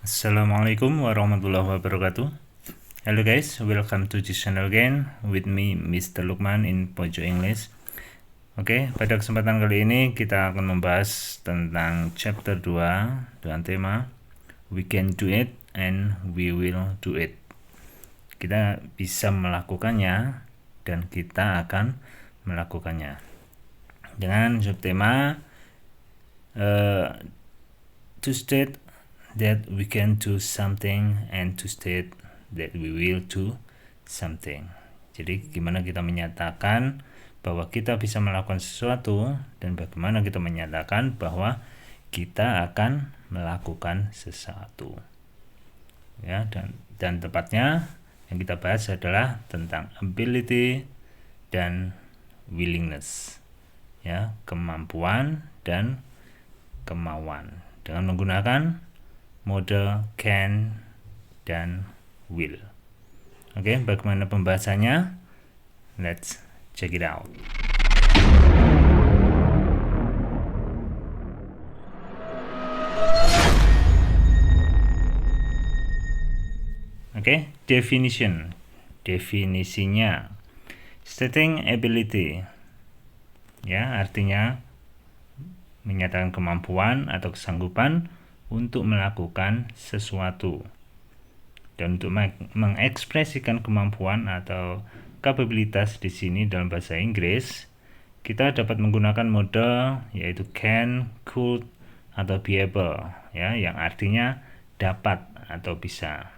Assalamualaikum warahmatullahi wabarakatuh. Hello guys, welcome to this channel again with me Mr. Lukman in Pojok English. Oke, pada kesempatan kali ini kita akan membahas tentang chapter 2 dengan tema We can do it and we will do it. Kita bisa melakukannya dan kita akan melakukannya. Dengan subtema to state that we can do something and to state that we will do something. Jadi gimana kita menyatakan bahwa kita bisa melakukan sesuatu dan bagaimana kita menyatakan bahwa kita akan melakukan sesuatu. Ya, dan tepatnya yang kita bahas adalah tentang ability dan willingness. Ya, kemampuan dan kemauan dengan menggunakan model can dan will. Oke, bagaimana pembahasannya? Let's check it out. Oke, definisinya stating ability, ya, artinya menyatakan kemampuan atau kesanggupan untuk melakukan sesuatu. Dan untuk mengekspresikan kemampuan atau kapabilitas di sini dalam bahasa Inggris, kita dapat menggunakan model yaitu can, could, atau be able, ya, yang artinya dapat atau bisa.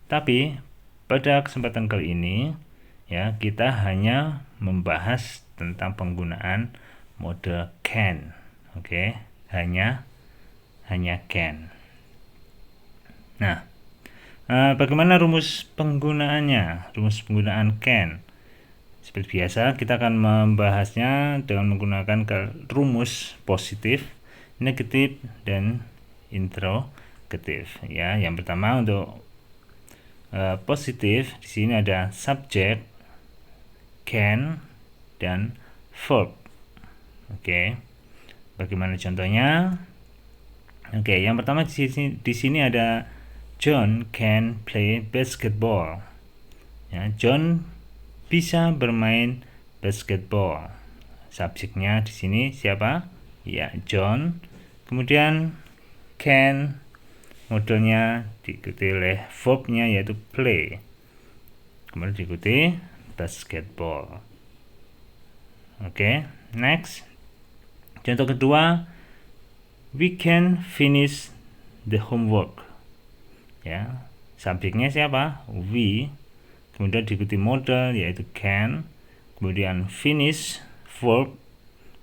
Tapi pada kesempatan kali ini, ya, kita hanya membahas tentang penggunaan model can. Oke, hanya can. Nah, bagaimana rumus penggunaannya? Rumus penggunaan can. Seperti biasa, kita akan membahasnya dengan menggunakan rumus positif, negatif, dan interrogatif. Ya, yang pertama untuk positif, di sini ada subject, can, dan verb. Oke, bagaimana contohnya? Oke, yang pertama di sini ada John can play basketball. Ya, John bisa bermain basketball. Subjeknya di sini siapa? Ya, John. Kemudian can, modelnya diikuti oleh verbnya yaitu play. Kemudian diikuti basketball. Oke, next. Contoh kedua, we can finish the homework. Ya, subjeknya siapa? We. Kemudian diikuti model yaitu can, kemudian finish verb,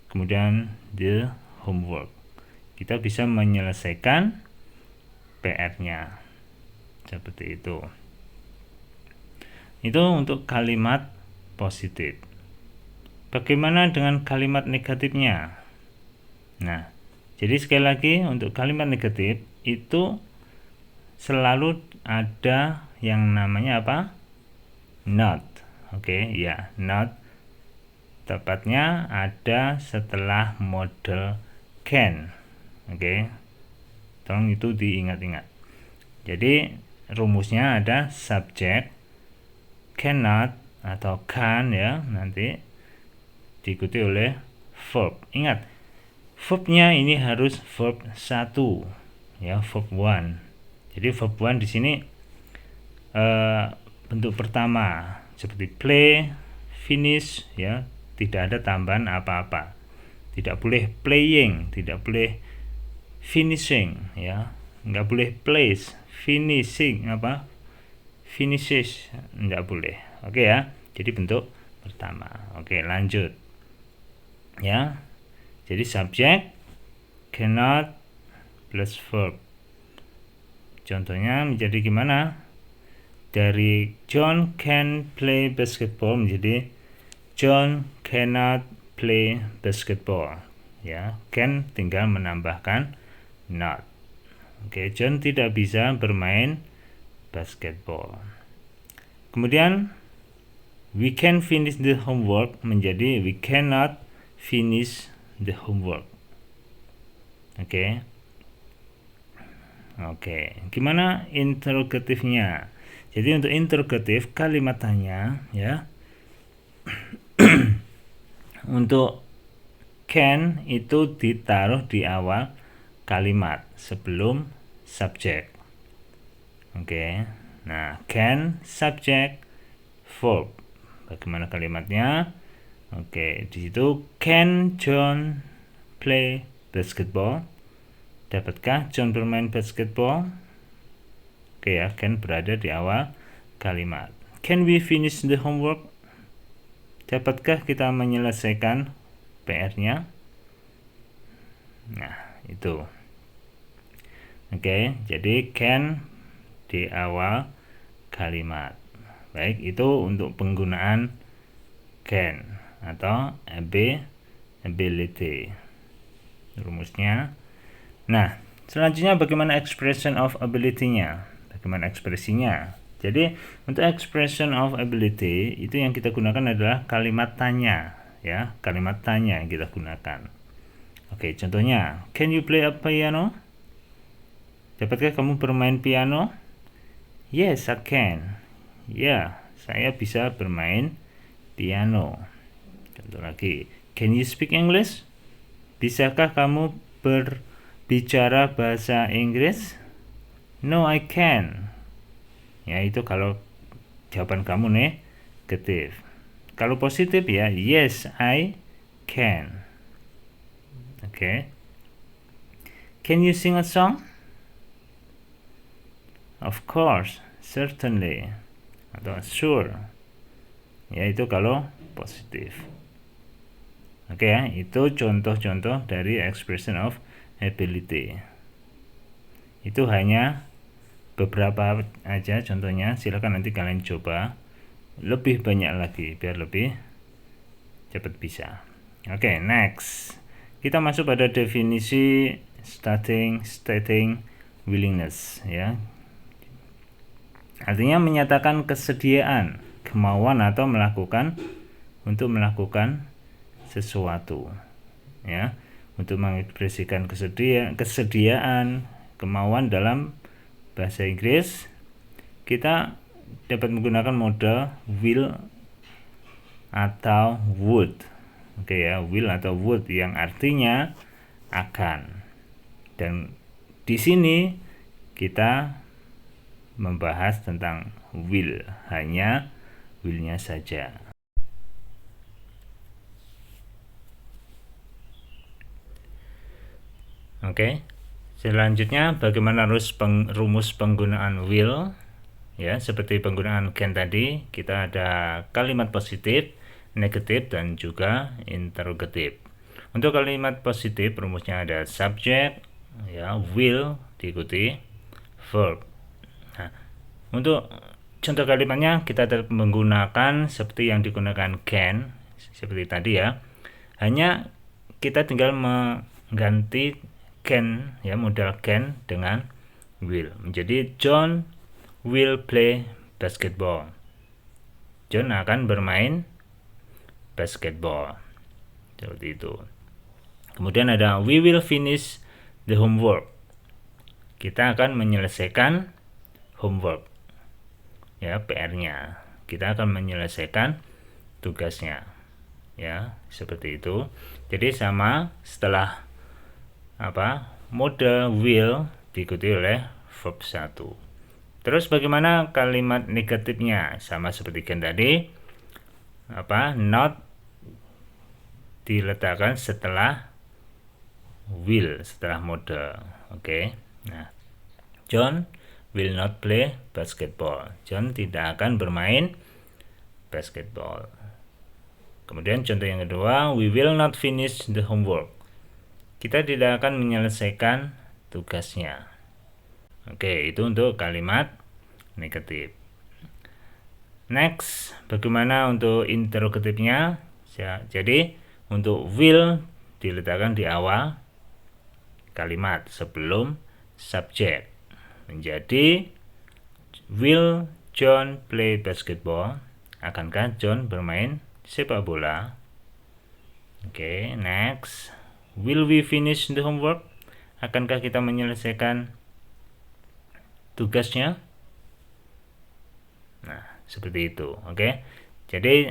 kemudian the homework. Kita bisa menyelesaikan PR-nya. Seperti itu. Itu untuk kalimat positif. Bagaimana dengan kalimat negatifnya? Nah, jadi sekali lagi untuk kalimat negatif itu selalu ada yang namanya apa? Not. Oke, ya, not. Tepatnya ada setelah model can. Oke. Tolong itu diingat-ingat. Jadi rumusnya ada subject, cannot atau can, ya, nanti diikuti oleh verb. Ingat, verbnya ini harus verb 1, ya, verb 1. Jadi verb 1 di sini bentuk pertama seperti play, finish, ya, tidak ada tambahan apa-apa. Tidak boleh playing, tidak boleh finishing, ya, nggak boleh plays, finishing, finishes, nggak boleh. Oke, ya, jadi bentuk pertama. Oke, lanjut, ya. Jadi subject, cannot plus verb. Contohnya menjadi gimana? Dari John can play basketball menjadi John cannot play basketball. Ya, can tinggal menambahkan not. Oke, John tidak bisa bermain basketball. Kemudian we can finish the homework menjadi we cannot finish the homework. Oke. Oke, gimana interrogatifnya? Jadi untuk interrogatif kalimat tanya ya. Untuk can itu ditaruh di awal kalimat sebelum subjek. Oke. Nah, can subject verb. Bagaimana kalimatnya? Oke, di situ can John play basketball? Dapatkah John bermain basketball? Oke ya, can berada di awal kalimat. Can we finish the homework? Dapatkah kita menyelesaikan PR-nya? Nah, itu. Oke, jadi can di awal kalimat. Baik, itu untuk penggunaan can atau ability. Rumusnya. Nah, selanjutnya bagaimana expression of ability-nya? Bagaimana ekspresinya? Jadi, untuk expression of ability itu yang kita gunakan adalah kalimat tanya, ya, kalimat tanya yang kita gunakan. Oke, contohnya, can you play a piano? Dapatkah kamu bermain piano? Yes, I can. Ya, saya bisa bermain piano. Contoh lagi, can you speak English? Bisakah kamu berbicara bahasa Inggris? No, I can. Ya, itu kalau jawaban kamu negatif. Kalau positif ya, yes, I can. Oke. Can you sing a song? Of course, certainly. Atau sure. Ya, itu kalau positif. Oke ya, itu contoh-contoh dari expression of ability. Itu hanya beberapa aja contohnya, silakan nanti kalian coba lebih banyak lagi biar lebih cepat bisa. Oke, next. Kita masuk pada definisi stating willingness ya. Artinya menyatakan kesediaan, kemauan atau melakukan sesuatu ya, untuk mengekspresikan kesediaan, kemauan dalam bahasa Inggris kita dapat menggunakan modal will atau would. Oke ya, will atau would yang artinya akan. Dan di sini kita membahas tentang will, hanya willnya saja. Oke, selanjutnya bagaimana rumus penggunaan will? Ya, seperti penggunaan can tadi, kita ada kalimat positif, negatif, dan juga interrogatif. Untuk kalimat positif, rumusnya ada subject, ya, will diikuti verb. Nah, untuk contoh kalimatnya kita tetap menggunakan seperti yang digunakan can, seperti tadi ya. Hanya kita tinggal mengganti can ya, modal can dengan will menjadi John will play basketball. John akan bermain basketball. Seperti itu. Kemudian ada we will finish the homework. Kita akan menyelesaikan homework. Ya, PR-nya. Kita akan menyelesaikan tugasnya. Ya, seperti itu. Jadi sama setelah mode will diikuti oleh verb 1. Terus bagaimana kalimat negatifnya? Sama seperti kan tadi, not diletakkan setelah will, setelah mode. Oke. Nah, John will not play basketball. John tidak akan bermain basketball. Kemudian contoh yang kedua, we will not finish the homework. Kita tidak akan menyelesaikan tugasnya. Oke, itu untuk kalimat negatif. Next, bagaimana untuk interrogatifnya? Jadi, untuk will diletakkan di awal kalimat sebelum subjek. Menjadi, will John play basketball? Akankah John bermain sepak bola? Oke, next. Will we finish the homework? Akankah kita menyelesaikan tugasnya. Nah, seperti itu. Oke. Jadi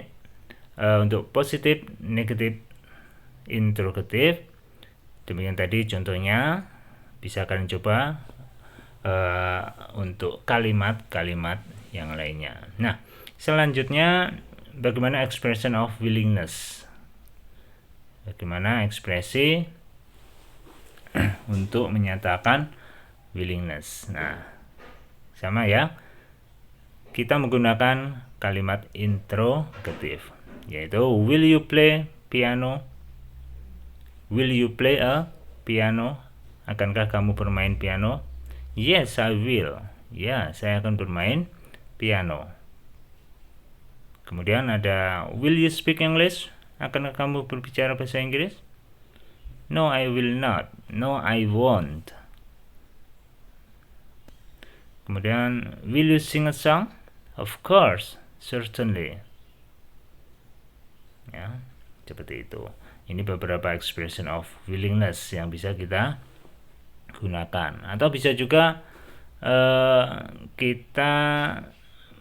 untuk positif, negatif, interrogatif, demikian tadi contohnya. Bisa kalian coba untuk kalimat-kalimat yang lainnya. Nah, selanjutnya bagaimana expression of willingness? Bagaimana ekspresi untuk menyatakan willingness? Nah, sama ya. Kita menggunakan kalimat interrogatif, yaitu will you play piano? Will you play a piano? Akankah kamu bermain piano? Yes, I will. Ya, saya akan bermain piano. Kemudian ada will you speak English? Akankah kamu berbicara bahasa Inggris? No, I will not. No, I won't. Kemudian will you sing a song? Of course, certainly. Ya, seperti itu. Ini beberapa expression of willingness yang bisa kita gunakan. Atau bisa juga kita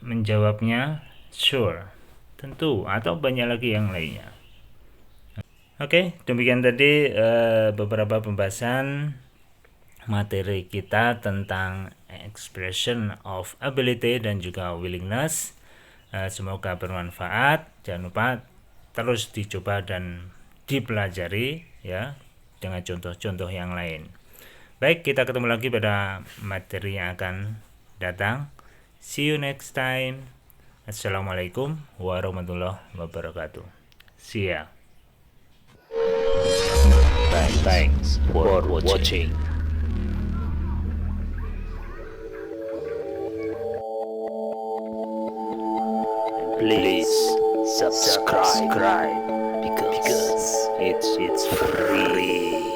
menjawabnya sure, tentu, atau banyak lagi yang lainnya. Oke, demikian tadi beberapa pembahasan materi kita tentang expression of ability dan juga willingness. Semoga bermanfaat. Jangan lupa terus dicoba dan dipelajari ya dengan contoh-contoh yang lain. Baik, kita ketemu lagi pada materi yang akan datang. See you next time. Assalamualaikum warahmatullahi wabarakatuh. See ya. Thanks for watching. Please subscribe because it's free.